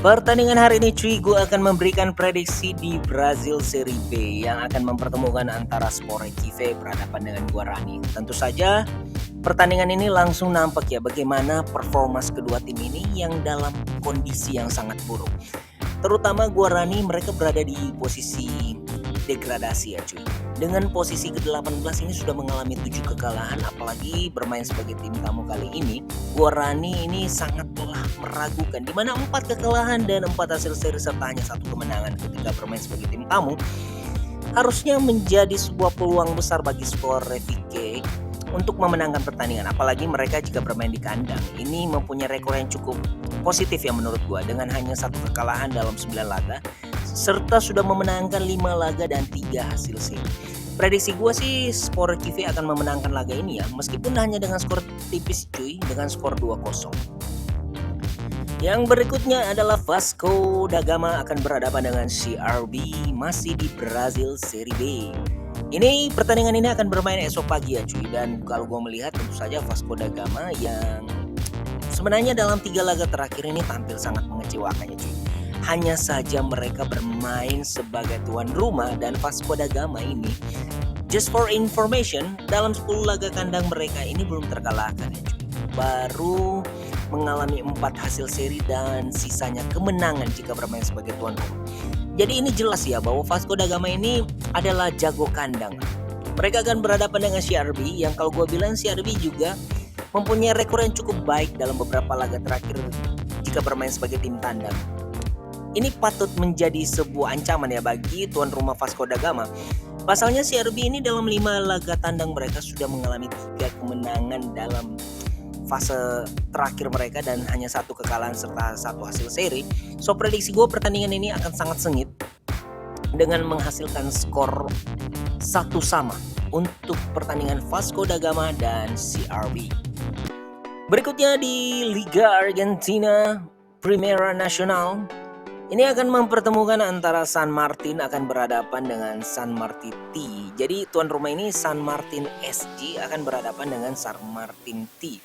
Pertandingan hari ini cuy, gue akan memberikan prediksi di Brazil Serie B yang akan mempertemukan antara Sport Recife berhadapan dengan Guarani. Tentu saja pertandingan ini langsung nampak ya bagaimana performa kedua tim ini yang dalam kondisi yang sangat buruk. Terutama Guarani, mereka berada di posisi degradasi ya cuy. Dengan posisi ke-18 ini sudah mengalami 7 kekalahan, apalagi bermain sebagai tim tamu kali ini. Guarani ini sangatlah meragukan, di mana 4 kekalahan dan 4 hasil seri serta hanya 1 kemenangan ketika bermain sebagai tim tamu harusnya menjadi sebuah peluang besar bagi Sport Recife untuk memenangkan pertandingan, apalagi mereka jika bermain di kandang. Ini mempunyai rekor yang cukup positif ya menurut gua, dengan hanya 1 kekalahan dalam 9 laga serta sudah memenangkan 5 laga dan 3 hasil seri. Prediksi gue sih Sport Recife akan memenangkan laga ini ya, meskipun hanya dengan skor tipis cuy, dengan skor 2-0. Yang berikutnya adalah Vasco da Gama akan berhadapan dengan CRB, masih di Brazil Serie B. Ini pertandingan ini akan bermain esok pagi ya cuy, dan kalau gue melihat tentu saja Vasco da Gama yang sebenarnya dalam 3 laga terakhir ini tampil sangat mengecewakan ya cuy. Hanya saja mereka bermain sebagai tuan rumah, dan Vasco da Gama ini, just for information, dalam 10 laga kandang mereka ini belum terkalahkan ya cuy. Baru mengalami 4 hasil seri dan sisanya kemenangan jika bermain sebagai tuan rumah. Jadi ini jelas ya bahwa Vasco da Gama ini adalah jago kandang. Mereka akan berhadapan dengan CRB yang kalau gue bilang CRB juga mempunyai rekor yang cukup baik dalam beberapa laga terakhir jika bermain sebagai tim tandang. Ini patut menjadi sebuah ancaman ya bagi tuan rumah Vasco da Gama. Pasalnya CRB ini dalam 5 laga tandang mereka sudah mengalami 3 kemenangan dalam fase terakhir mereka dan hanya 1 kekalahan serta 1 hasil seri. So prediksi gue pertandingan ini akan sangat sengit dengan menghasilkan skor 1 sama untuk pertandingan Vasco da Gama dan CRB. Berikutnya di Liga Argentina Primera Nacional, ini akan mempertemukan antara San Martin akan berhadapan dengan San Martin T. Jadi tuan rumah ini San Martin SG akan berhadapan dengan San Martin T.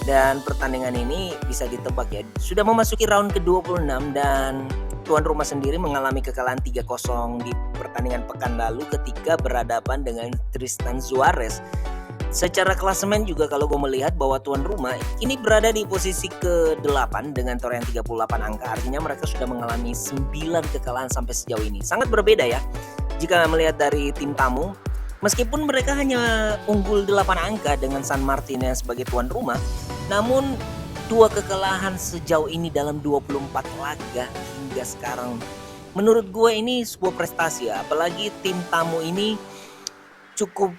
Dan pertandingan ini bisa ditebak ya, sudah memasuki round ke-26 dan tuan rumah sendiri mengalami kekalahan 3-0 di pertandingan pekan lalu ketika berhadapan dengan Tristan Suarez. Secara klasemen juga kalau gue melihat bahwa tuan rumah ini berada di posisi ke-8 dengan torehan 38 angka. Artinya mereka sudah mengalami 9 kekalahan sampai sejauh ini. Sangat berbeda ya jika melihat dari tim tamu. Meskipun mereka hanya unggul 8 angka dengan San Martin yang sebagai tuan rumah, namun 2 kekalahan sejauh ini dalam 24 laga hingga sekarang. Menurut gue ini sebuah prestasi ya, apalagi tim tamu ini cukup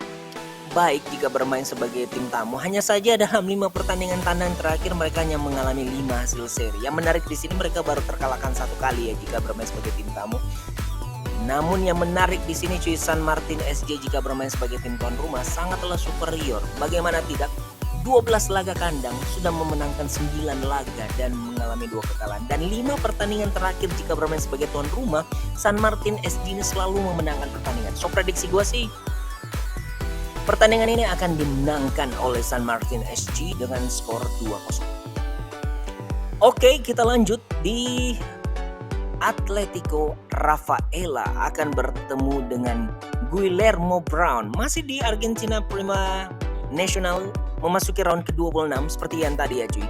baik jika bermain sebagai tim tamu. Hanya saja dalam 5 pertandingan tandang terakhir mereka hanya mengalami 5 hasil seri. Yang menarik di sini mereka baru terkalahkan 1 kali ya jika bermain sebagai tim tamu. Namun yang menarik di sini cuy, San Martin SJ jika bermain sebagai tim tuan rumah sangatlah superior. Bagaimana tidak? 12 laga kandang sudah memenangkan 9 laga dan mengalami 2 kekalahan. Dan 5 pertandingan terakhir jika bermain sebagai tuan rumah, San Martin SJ ini selalu memenangkan pertandingan. So prediksi gue sih pertandingan ini akan dimenangkan oleh San Martin SG dengan skor 2-0. Oke, kita lanjut di Atletico Rafaela akan bertemu dengan Guillermo Brown. Masih di Argentina Prima Nacional, memasuki round ke-26 seperti yang tadi ya cuy.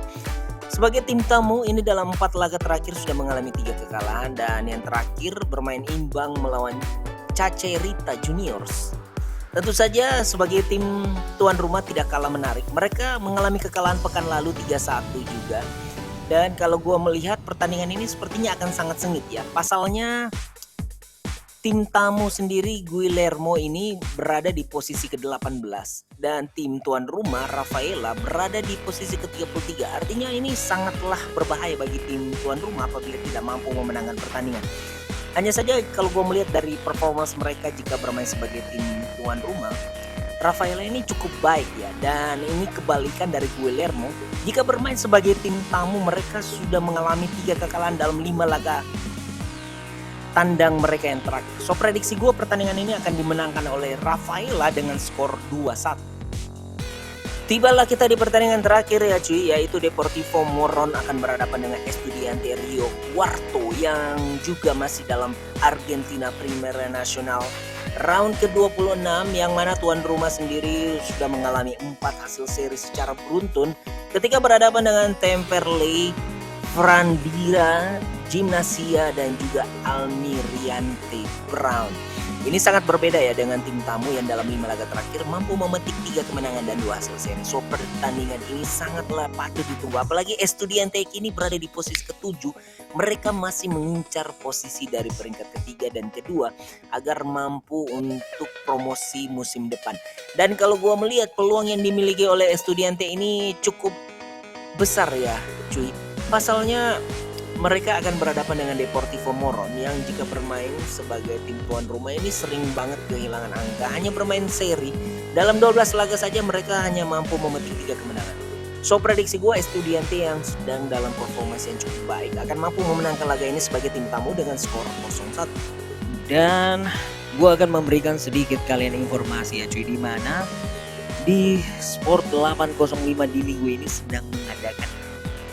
Sebagai tim tamu ini dalam 4 laga terakhir sudah mengalami 3 kekalahan dan yang terakhir bermain imbang melawan Chacarita Juniors. Tentu saja sebagai tim tuan rumah tidak kalah menarik. Mereka mengalami kekalahan pekan lalu 3-1 juga. Dan kalau gue melihat pertandingan ini sepertinya akan sangat sengit ya. Pasalnya tim tamu sendiri Guillermo ini berada di posisi ke-18. Dan tim tuan rumah Rafaela berada di posisi ke-33. Artinya ini sangatlah berbahaya bagi tim tuan rumah apabila tidak mampu memenangkan pertandingan. Hanya saja kalau gue melihat dari performance mereka jika bermain sebagai tim tuan rumah, Rafaela ini cukup baik ya. Dan ini kebalikan dari Guillermo. Jika bermain sebagai tim tamu mereka sudah mengalami 3 kekalahan dalam 5 laga tandang mereka yang terakhir. So prediksi gue pertandingan ini akan dimenangkan oleh Rafaela dengan skor 2-1. Tibalah kita di pertandingan terakhir ya cuy, yaitu Deportivo Morón akan berhadapan dengan Estudiante Rio Cuarto yang juga masih dalam Argentina Primera Nacional round ke-26, yang mana tuan rumah sendiri sudah mengalami 4 hasil seri secara beruntun ketika berhadapan dengan Temperley, Frandira, Gimnasia dan juga Almirante Brown. Ini sangat berbeda ya dengan tim tamu yang dalam 5 laga terakhir mampu memetik 3 kemenangan dan 2 hasil seri. So pertandingan ini sangatlah patut ditunggu. Apalagi Estudiante kini berada di posisi ke-7. Mereka masih mengincar posisi dari peringkat ketiga dan kedua agar mampu untuk promosi musim depan. Dan kalau gua melihat peluang yang dimiliki oleh Estudiante ini cukup besar ya cuy. Pasalnya mereka akan berhadapan dengan Deportivo Morón yang jika bermain sebagai tim tuan rumah ini sering banget kehilangan angka. Hanya bermain seri, dalam 12 laga saja mereka hanya mampu memetik 3 kemenangan. So prediksi gue, Estudiante yang sedang dalam performance yang cukup baik akan mampu memenangkan laga ini sebagai tim tamu dengan skor 0-1. Dan gue akan memberikan sedikit kalian informasi ya cuy, di mana di Sport 805 di minggu ini sedang mengadakan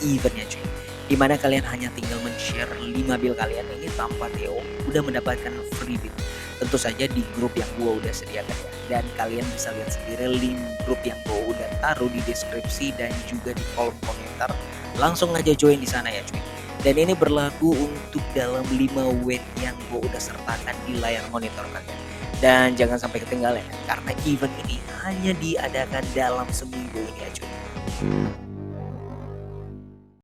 eventnya cuy, dimana kalian hanya tinggal men-share 5 bill kalian ini tanpa Theo udah mendapatkan free bid. Tentu saja di grup yang gua udah sediakan ya, dan kalian bisa lihat sendiri link grup yang gua udah taruh di deskripsi dan juga di kolom komentar. Langsung aja join di sana ya cuy. Dan ini berlaku untuk dalam 5 win yang gua udah sertakan di layar monitor kalian. Dan jangan sampai ketinggalan karena event ini hanya diadakan dalam seminggu ini ya cuy.